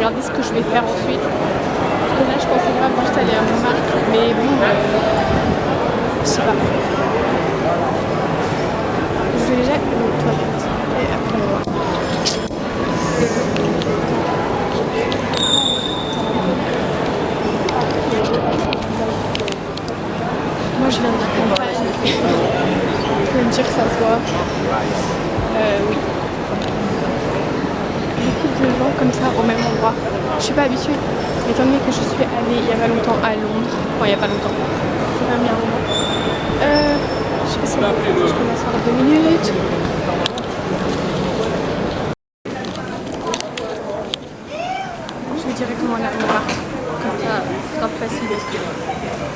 regarder ce que je vais faire ensuite. Parce que là, je pensais vraiment juste aller à Montmartre, mais bon, je sais pas. Je vais déjà aux toilettes et après on va voir. Moi je viens de la campagne. Je peux me dire que ça se voit. Oui. Beaucoup de gens comme ça au même endroit. Je suis pas habituée. Étant donné que je suis allée il y a pas longtemps à Londres. Enfin il y a pas longtemps. C'est même il y a un moment. Je sais pas si je commence en 2 minutes. Je vais directement aller à Montmartre. Comme ça, c'est grave facile.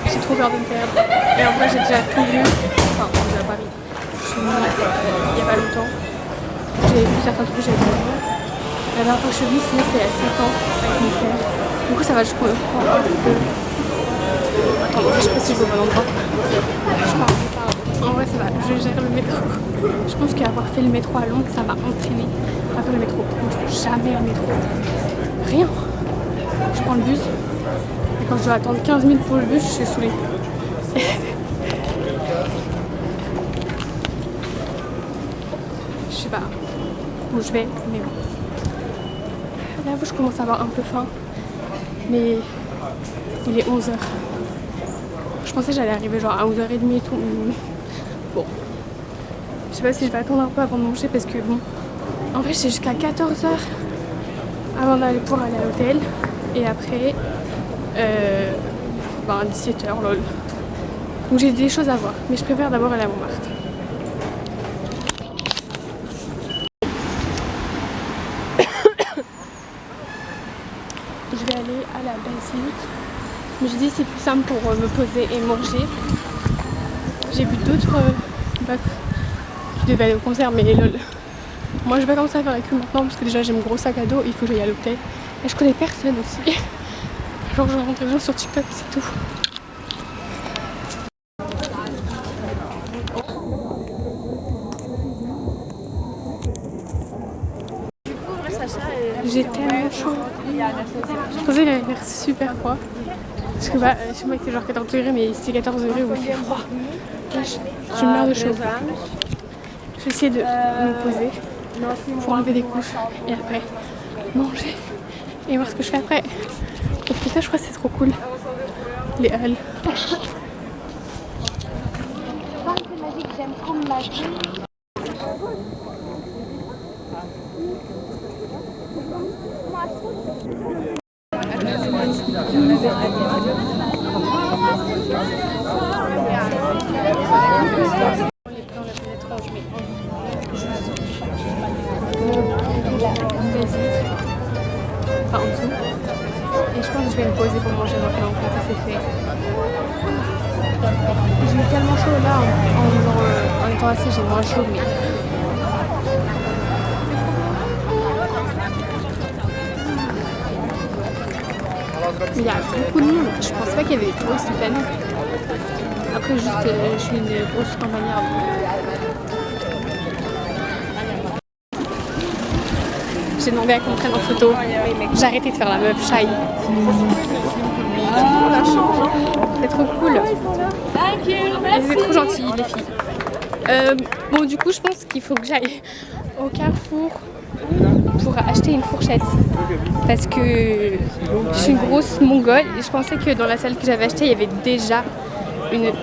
J'ai trop peur de me perdre. Et en vrai, j'ai déjà tout vu. Enfin, on est à Paris. Je suis venue il y a pas longtemps. J'ai vu certains trucs que j'avais pas vu. La dernière fois que je suis venue, sinon c'était il y a 5 ans avec mon père. Du coup, ça va, je prends un peu. Attends, je sais pas si je vais au bon endroit. Je pars. En vrai, ça va, je gère le métro. Je pense qu'avoir fait le métro à Londres, ça m'a entraîné à faire le métro. Donc, je prends jamais le métro. Rien. Je prends le bus. Et quand je dois attendre 15 minutes pour le bus, je suis saoulée. Je sais pas où je vais, mais bon. Là, je commence à avoir un peu faim. Mais il est 11h. Je pensais que j'allais arriver genre à 11h30 et tout. Bon. Je sais pas si je vais attendre un peu avant de manger parce que bon. En vrai, c'est jusqu'à 14h avant d'aller pouvoir aller à l'hôtel. Et après, 17h, lol. Donc j'ai des choses à voir. Mais je préfère d'abord aller à Montmartre. Je vais aller à la basilique. Mais je dis c'est plus simple pour me poser et manger. J'ai vu d'autres meufs qui devaient aller au concert, mais lol. Moi je vais commencer à faire la queue maintenant parce que déjà j'ai mon gros sac à dos, il faut que j'aille à l'hôtel. Et je connais personne aussi. Genre je rencontre les gens sur TikTok, c'est tout. J'ai tellement chaud. Je pensais qu'il allait faire super froid. Parce que chez moi il fait genre 14 degrés, mais c'est 14 degrés où il fait froid. Là, je meurs de chaud. Je vais essayer de me poser pour enlever des couches et après manger et voir ce que je fais après. Donc ça je crois que c'est trop cool. Les halles. J'aime trop magie. Enfin en dessous. Et je pense que je vais me poser pour manger maintenant quand ça c'est fait. J'ai eu tellement chaud là en étant assis, j'ai moins chaud mais. Il y a beaucoup de monde, je pense pas qu'il y avait des touristes cette année. Après juste je suis une grosse campagnarde. J'ai demandé à qu'on me prenne en photo. J'ai arrêté de faire la meuf shy. C'est trop cool. Vous êtes trop gentils les filles. Bon du coup je pense qu'il faut que j'aille au Carrefour pour acheter une fourchette. Parce que je suis une grosse mongole et je pensais que dans la salle que j'avais achetée il y avait déjà une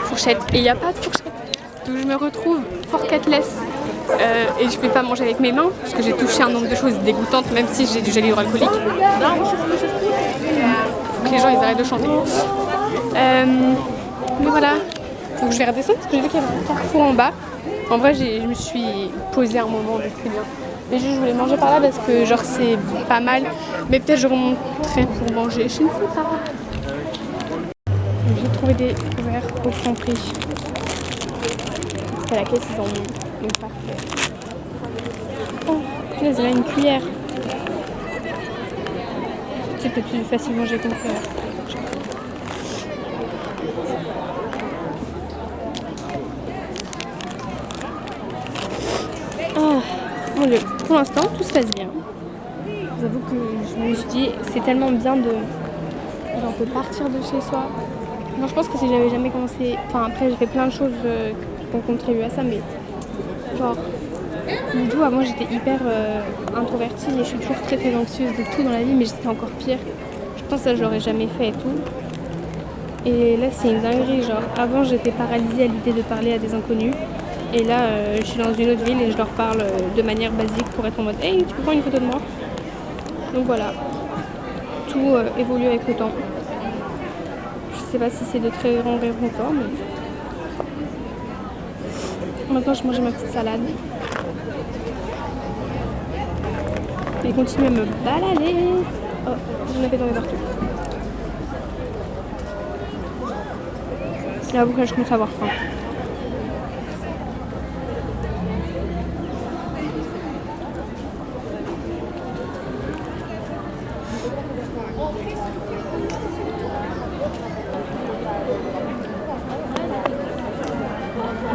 fourchette. Et il n'y a pas de fourchette. Donc je me retrouve forquetless. Et je ne vais pas manger avec mes mains parce que j'ai touché un nombre de choses dégoûtantes même si j'ai du gel hydroalcoolique. Faut que les gens ils arrêtent de chanter. Mais voilà. Donc je vais redescendre parce que j'ai vu qu'il y avait un Carrefour en bas. En vrai je me suis posée un moment donc c'est bien. Mais juste je voulais manger par là parce que genre c'est pas mal. Mais peut-être je remonterai pour manger, je ne sais pas. J'ai trouvé des couverts au Franprix. Parce qu'à la caisse ils en ont. Donc parfait. Oh, là il y a une cuillère. C'est peut-être plus facile de manger qu'une cuillère. Oh, bon, pour l'instant tout se passe bien. J'avoue que je me suis dit, c'est tellement bien de partir de chez soi. Non, je pense que si j'avais jamais commencé... Enfin, après, j'ai fait plein de choses qui ont contribué à ça, mais genre... Du coup, avant, j'étais hyper introvertie et je suis toujours très très anxieuse de tout dans la vie, mais j'étais encore pire. Je pense que ça, je l'aurais jamais fait et tout. Et là, c'est une dinguerie. Genre, avant, j'étais paralysée à l'idée de parler à des inconnus. Et là, je suis dans une autre ville et je leur parle de manière basique pour être en mode « Hey, tu peux prendre une photo de moi ?» Donc voilà, tout évolue avec le temps. Je sais pas si c'est de très grands rêves encore, mais... Maintenant, je mangeais ma petite salade. Et continue à me balader. Oh, j'en avais tombé partout. J'avoue que là, je commence à avoir faim.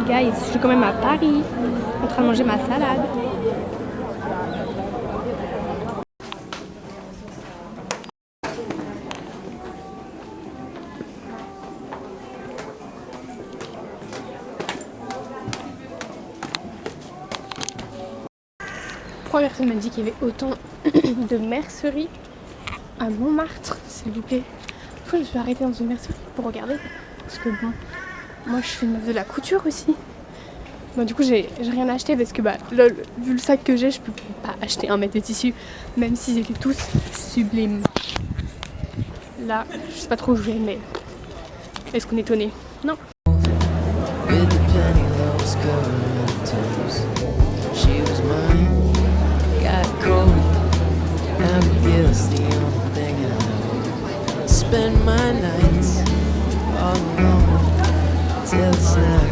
Guys, je suis quand même à Paris, en train de manger ma salade. Pourquoi personne m'a dit qu'il y avait autant de merceries à Montmartre, s'il vous plaît? Une fois, je me suis arrêtée dans une mercerie pour regarder. Parce que bon, moi je suis une meuf de la couture aussi. Bon, du coup, j'ai rien acheté parce que bah, lol, vu le sac que j'ai, je peux pas acheter un mètre de tissu, même s'ils étaient tous sublimes. Là, je sais pas trop où je vais, mais est-ce qu'on est étonné? Non. Spend my nights all alone till it's not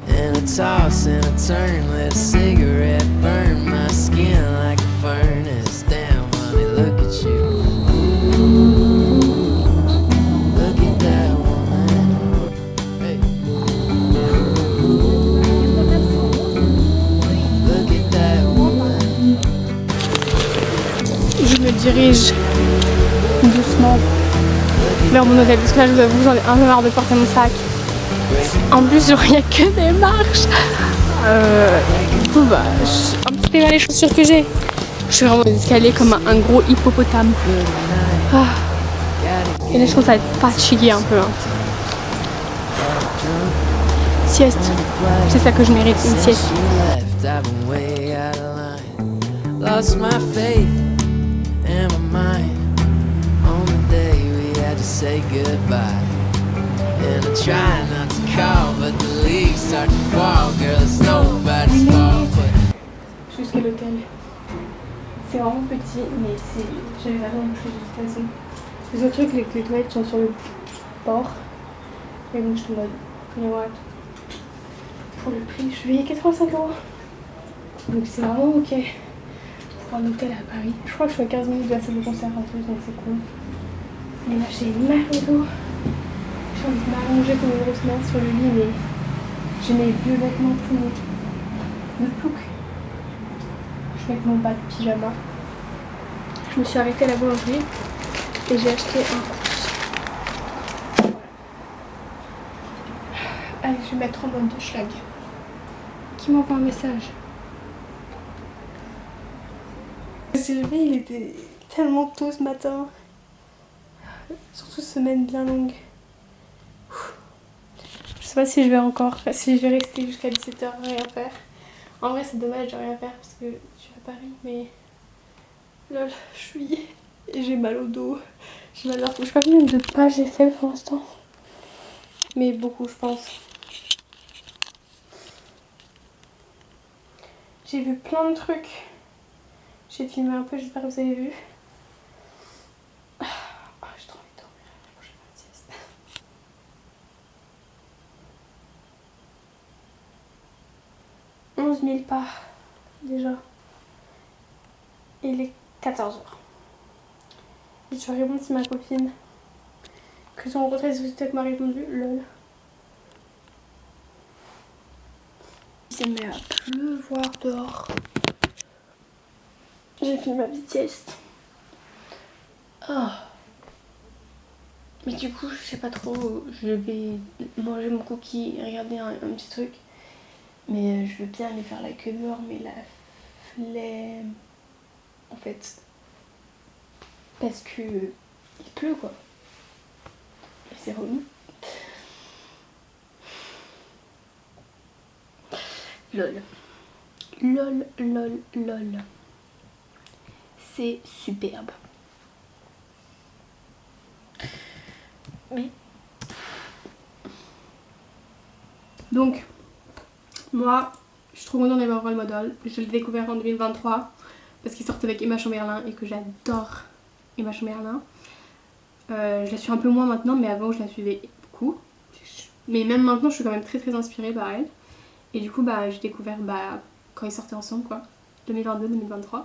and a toss and a turn, let a cigarette burn my skin like a furnace. Damn, honey, look at you. Look at that woman. Hey. Look at that woman. Je me dirige doucement vers mon hôtel parce que là je vous avoue j'en ai un peu marre de porter mon sac. En plus genre il n'y a que des marches. Du coup bah un petit peu mal les chaussures que j'ai. Je suis vraiment des escaliers comme un gros hippopotame. Ah. Et là je commence à être fatiguée un peu. Hein. Sieste. C'est ça que je mérite, une sieste. Lost my faith and my mind on the day we had to say goodbye. And I try not to call, but the leaves start to fall. Girl, it's nobody's fault. Jusqu'à l'hôtel. C'est vraiment petit, mais j'avais la même chose de toute façon. Les autres trucs, les toilettes sont sur le bord. Mais bon, je te mode. Pour le prix, je vais payer 85 €. Donc c'est vraiment ok. Pour un hôtel à Paris. Je crois que je suis à 15 minutes de la salle de concert en plus, donc c'est cool. Mais là j'ai mal au dos. J'ai envie de m'allonger comme une grosse merde sur le lit, mais j'ai mes vieux vêtements tout me plouc. Je vais avec mon bas de pyjama. Je me suis arrêtée à la boulangerie et j'ai acheté un couche. Allez, je vais mettre en mode de schlag. Qui m'envoie un message? Je me suis levée, il était tellement tôt ce matin. Surtout semaine bien longue. Je sais pas si je vais rester jusqu'à 17 h rien faire. En vrai c'est dommage de rien faire parce que je suis à Paris, mais lol, j'ai mal au dos, j'ai mal partout. Je sais pas combien de pas j'ai fait pour l'instant, mais beaucoup je pense. J'ai vu plein de trucs. J'ai filmé un peu, j'espère que vous avez vu. Oh, j'ai trop envie de dormir. Je vais faire une sieste. 11 000 pas déjà. Et il est 14 h. Et je vais répondre si ma copine que son retrait sur TikTok m'a répondu. Lol. Il s'est mis à pleuvoir dehors. J'ai fini ma petite sieste. Oh. Mais du coup, je sais pas trop, je vais manger mon cookie et regarder un petit truc. Mais je veux bien aller faire la queue dehors, mais la flemme. En fait. Parce que il pleut quoi. Et c'est relou. Lol. Lol, lol, lol. C'est superbe. Oui. Donc, moi, je suis trop contente d'avoir Role Model. Je l'ai découvert en 2023 parce qu'il sortait avec Emma Chamberlain et que j'adore Emma Chamberlain. Je la suis un peu moins maintenant, mais avant je la suivais beaucoup. Mais même maintenant, je suis quand même très inspirée par elle. Et du coup, j'ai découvert quand ils sortaient ensemble, quoi. 2022-2023.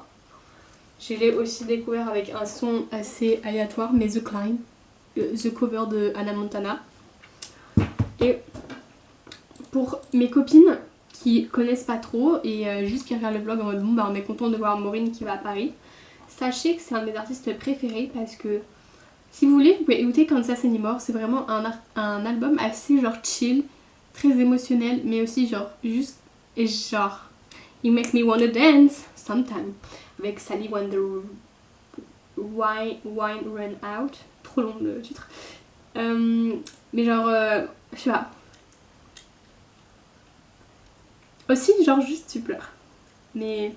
Je l'ai aussi découvert avec un son assez aléatoire, mais The Climb, The Cover de Hannah Montana. Et pour mes copines qui connaissent pas trop et juste qui regardent le vlog en mode bon, on est content de voir Maureen qui va à Paris, sachez que c'est un de mes artistes préférés parce que si vous voulez, vous pouvez écouter Kansas Anymore. C'est vraiment un album assez genre chill, très émotionnel, mais aussi genre juste et genre You Make Me Wanna Dance Sometime avec Sally Wonder Wine Run Out. Trop long le titre. Mais genre, je sais pas. Aussi, genre juste tu pleures. Mais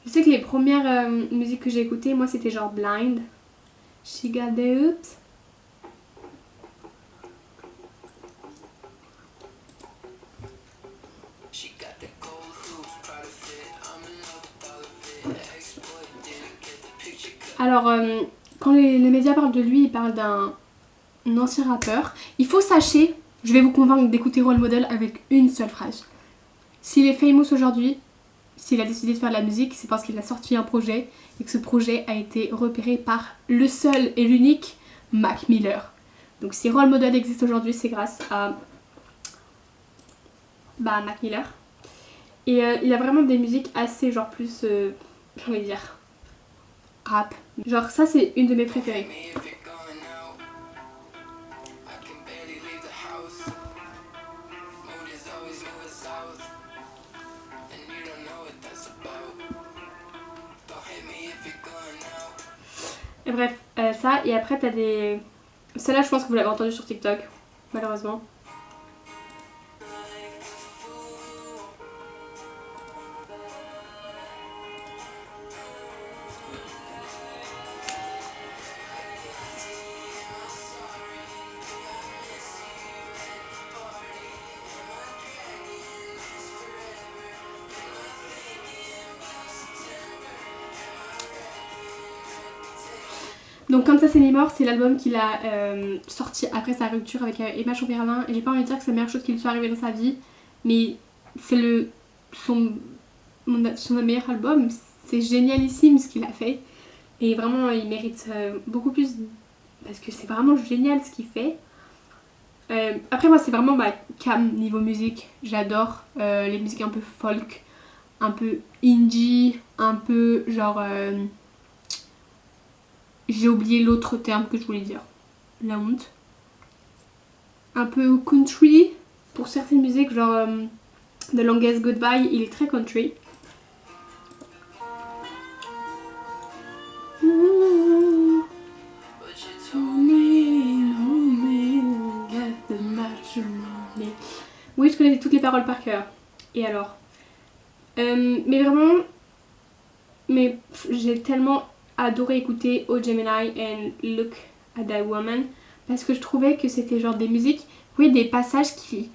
je sais que les premières musiques que j'ai écoutées, moi c'était genre Blind. She got the hoops. Alors, quand les médias parlent de lui, ils parlent d'un ancien rappeur. Il faut sachez, je vais vous convaincre d'écouter Role Model avec une seule phrase. S'il est famous aujourd'hui, s'il a décidé de faire de la musique, c'est parce qu'il a sorti un projet et que ce projet a été repéré par le seul et l'unique Mac Miller. Donc si Role Model existe aujourd'hui, c'est grâce à Mac Miller. Et il a vraiment des musiques assez genre plus, j'ai envie de dire, rap. Genre ça c'est une de mes préférées. Et bref, ça, et après t'as des... Celle-là je pense que vous l'avez entendu sur TikTok, malheureusement. Donc Kansas Anymore, c'est l'album qu'il a sorti après sa rupture avec Emma Chamberlain. Et j'ai pas envie de dire que c'est la meilleure chose qui lui soit arrivée dans sa vie, mais c'est son meilleur album. C'est génialissime ce qu'il a fait. Et vraiment, il mérite beaucoup plus parce que c'est vraiment génial ce qu'il fait. Après moi, c'est vraiment ma cam niveau musique. J'adore les musiques un peu folk, un peu indie, un peu genre... J'ai oublié l'autre terme que je voulais dire. La honte. Un peu country. Pour certaines musiques, genre The Longest Goodbye, il est très country. Oui, je connais toutes les paroles par cœur. Et alors mais vraiment... Mais j'ai tellement... adoré écouter Oh Gemini and Look at That Woman parce que je trouvais que c'était genre des musiques, oui, des passages qui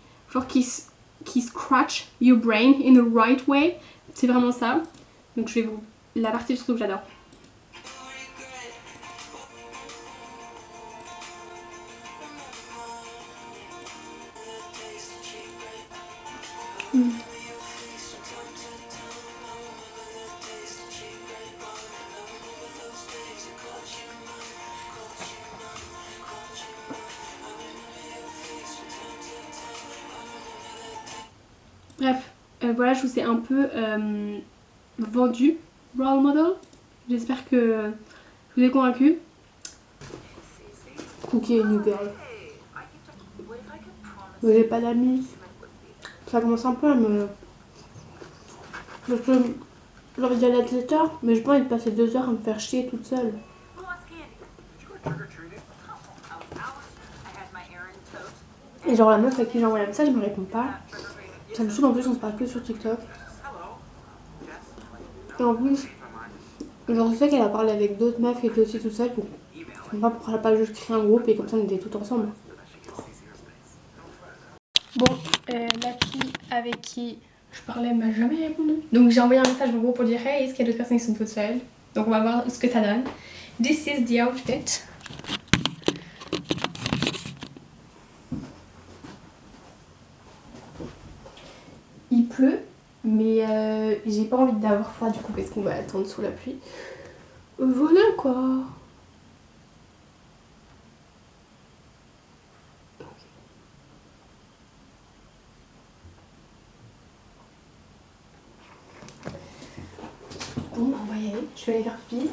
scratch your brain in the right way. C'est vraiment ça. Donc je vais vous... La partie surtout que j'adore. Bref, voilà, je vous ai un peu vendu role model. J'espère que je vous ai convaincu. Cookie et New Girl. Mais j'ai pas d'amis. Ça commence un peu à me... Parce que j'ai envie d'aller à 17h, mais j'ai pas envie de passer 2 heures à me faire chier toute seule. Et genre la meuf avec qui j'ai envoyé un message, elle me répond pas. Ça me saoule, en plus on se parle que sur TikTok. Et en plus, genre je sais qu'elle a parlé avec d'autres meufs qui étaient aussi toutes seules. Donc je comprends pas pourquoi elle a pas juste créé un groupe et comme ça on était toutes ensemble. Bon, la fille avec qui je parlais m'a jamais répondu. Donc j'ai envoyé un message au groupe pour dire hey, est-ce qu'il y a d'autres personnes qui sont toutes seules. Donc on va voir ce que ça donne. This is the outfit. Il pleut, mais j'ai pas envie d'avoir froid du coup parce qu'on va attendre sous la pluie. Voilà quoi. Bon, bah, on va y aller. Je vais aller faire pipi,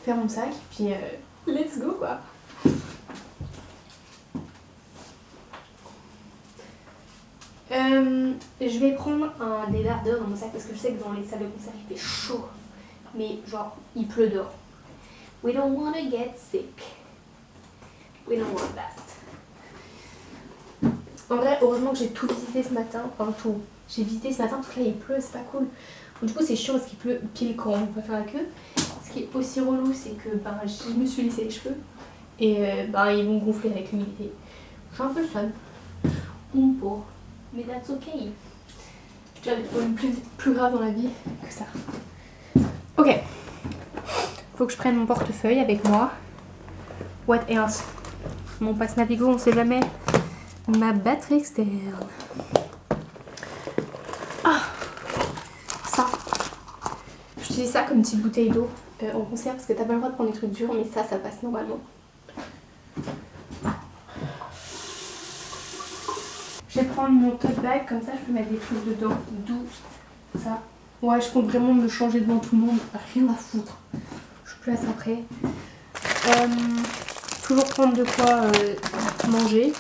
faire mon sac, puis let's go quoi. Je vais prendre un débardeur dans mon sac parce que je sais que dans les salles de concert il fait chaud. Mais genre, il pleut dehors. We don't wanna get sick. We don't want that. En vrai, heureusement que j'ai tout visité ce matin. Enfin, tout. J'ai visité ce matin parce que là il pleut, c'est pas cool. Donc, du coup, c'est chiant parce qu'il pleut pile quand on va faire la queue. Ce qui est aussi relou, c'est que je me suis lissé les cheveux. Et ils vont gonfler avec l'humidité. Je suis un peu seule. Mon pauvre. Mais that's okay. J'ai des problèmes plus graves dans la vie que ça. Ok. Faut que je prenne mon portefeuille avec moi. What else? Mon passe Navigo, on sait jamais. Ma batterie externe. Ah! Ça. J'utilise ça comme une petite bouteille d'eau en concert parce que t'as pas le droit de prendre des trucs durs, mais ça passe normalement. Je vais prendre mon tote bag, comme ça je peux mettre des trucs dedans, d'où ça. Ouais, je compte vraiment me changer devant tout le monde, rien à foutre. Je place après. Toujours prendre de quoi manger.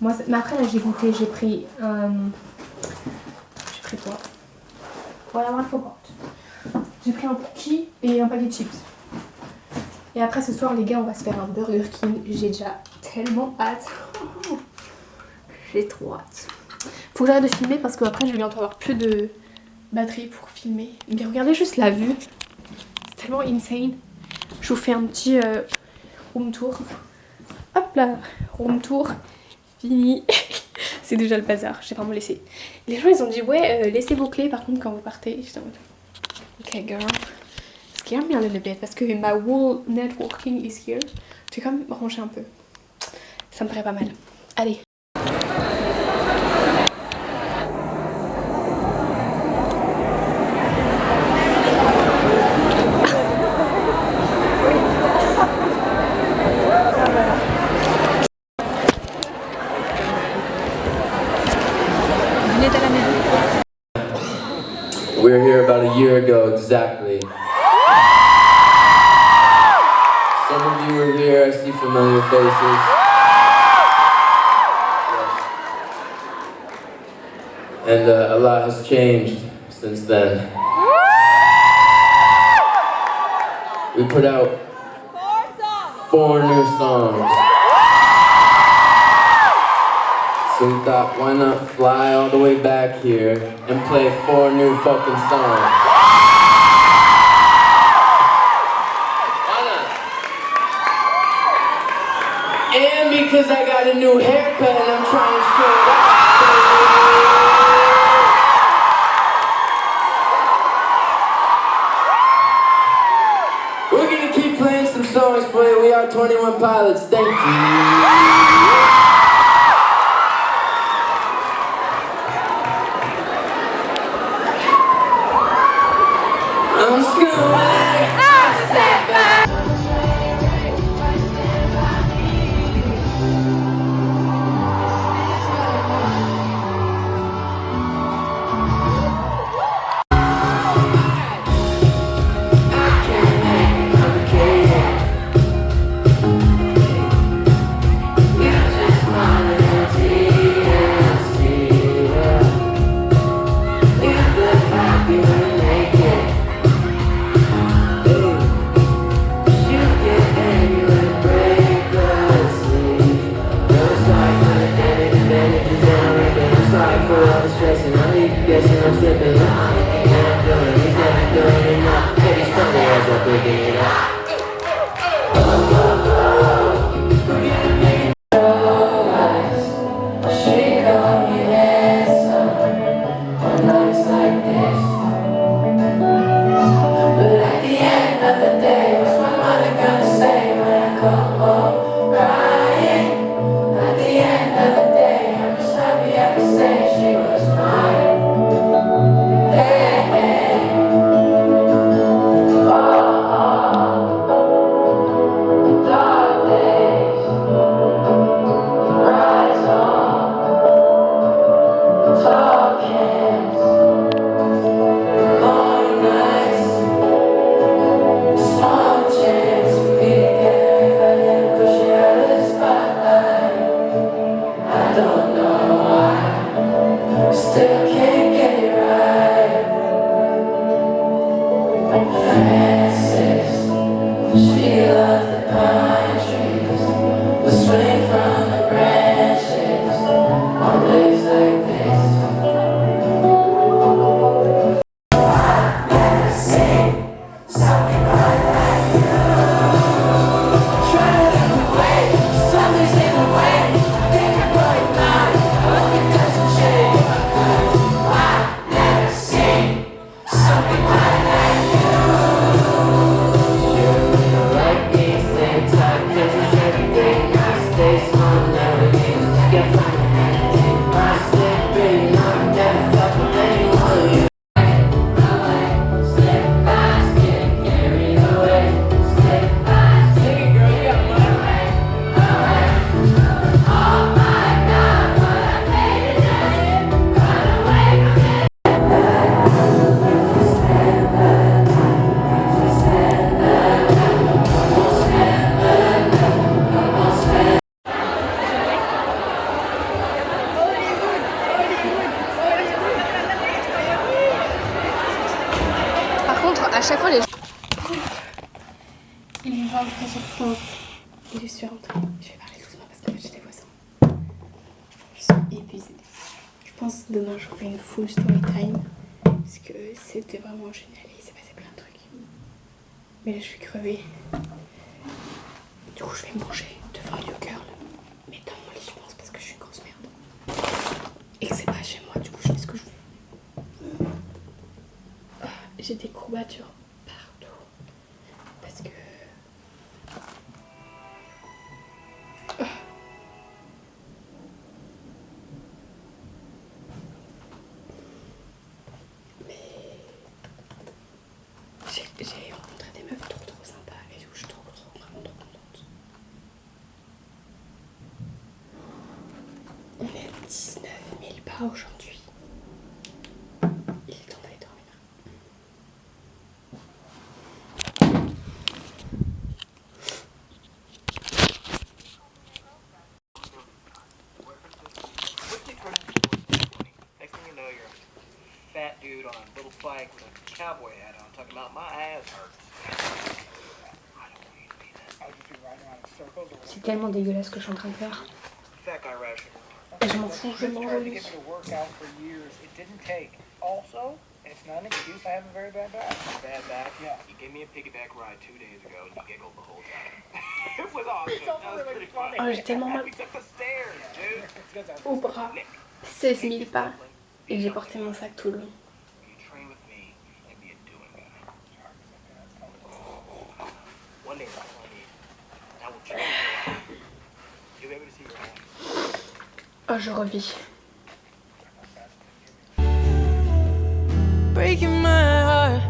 Moi, mais après là j'ai goûté, j'ai pris quoi? Voilà, moi faut porte. J'ai pris un cookie et un paquet de chips. Et après ce soir les gars on va se faire un Burger King, j'ai déjà tellement hâte. J'ai trop hâte. Faut que j'arrête de filmer parce qu'après je vais bientôt avoir plus de batterie pour filmer. Mais regardez juste la vue. C'est tellement insane. Je vous fais un petit room tour. Hop là, room tour. Fini. C'est déjà le bazar, j'ai vraiment laissé. Les gens ils ont dit ouais laissez vos clés par contre quand vous partez. J'étais en mode ok girl. Scare me a little bit parce que ma whole networking is here. J'ai quand même rangé un peu. Ça me paraît pas mal. Allez. We were here about a year ago exactly. Some of you were here, I see familiar faces. Yes. And a lot has changed since then. We put out 4 new songs. So we thought, why not fly all the way back here and play 4 new fucking songs? Why not? And because I got a new haircut and I'm trying to show it off. We're gonna keep playing some songs for you. We are 21 Pilots. Thank you. days like this. But at the end of the day, what's my mother gonna say when I come home crying? At the end of the day, I'm just happy I could say she was mine. Hey, hey. The dark days rise on tall cans, long nights, small chance for me to get if I didn't push you out of the spotlight. I don't know why, I still can't get it right. Frances, she loved the pine trees, would swing from the branches on days like this. Par contre, à chaque fois, les gens. Il est 23h30 et je suis rentrée. Je vais parler doucement parce que j'ai des voisins. Je suis épuisée. Je pense que demain je ferai une full story time parce que c'était vraiment génial et il s'est passé plein de trucs. Mais là, je suis crevée. Du coup, je vais manger devant You Girl, mais dans mon lit, je pense, parce que je suis une grosse merde. Et que c'est pas chez moi, du coup, je fais ce que je veux. J'ai des courbatures partout parce que mais j'ai rencontré des meufs trop sympas et du coup je suis vraiment trop contente. On est à 19 000 pas aujourd'hui. Il est temps d'aller dormir. Next thing you know, you're a fat dude on a little bike with a cowboy hat on, talking about my ass hurts. I don't want you to be that. I'll just be riding around in circles or C'est tellement dégueulasse ce que je suis en train de faire. fat guy ration. Et je m'en fous, je mange tried to lui. get me to work out for years. It didn't take. Also, it's not an excuse. I have a very bad back. Bad back. Yeah. You gave me a piggyback ride 2 days ago and you giggled the whole time. It was awesome. That was pretty funny. Oh, j'ai tellement mal We took the stairs, dude. It's because I au bras. 16 000 pas et j'ai porté mon sac tout le long. You train with me and be a doing guy. One day, that's all I need. I will change your life. You'll be able to see your eyes. Oh, je revis. Breaking my heart.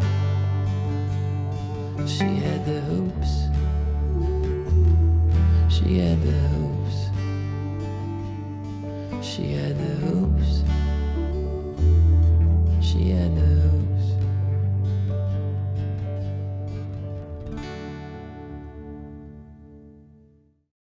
She had the hoops. She had the hoops. She had the hoops. She had the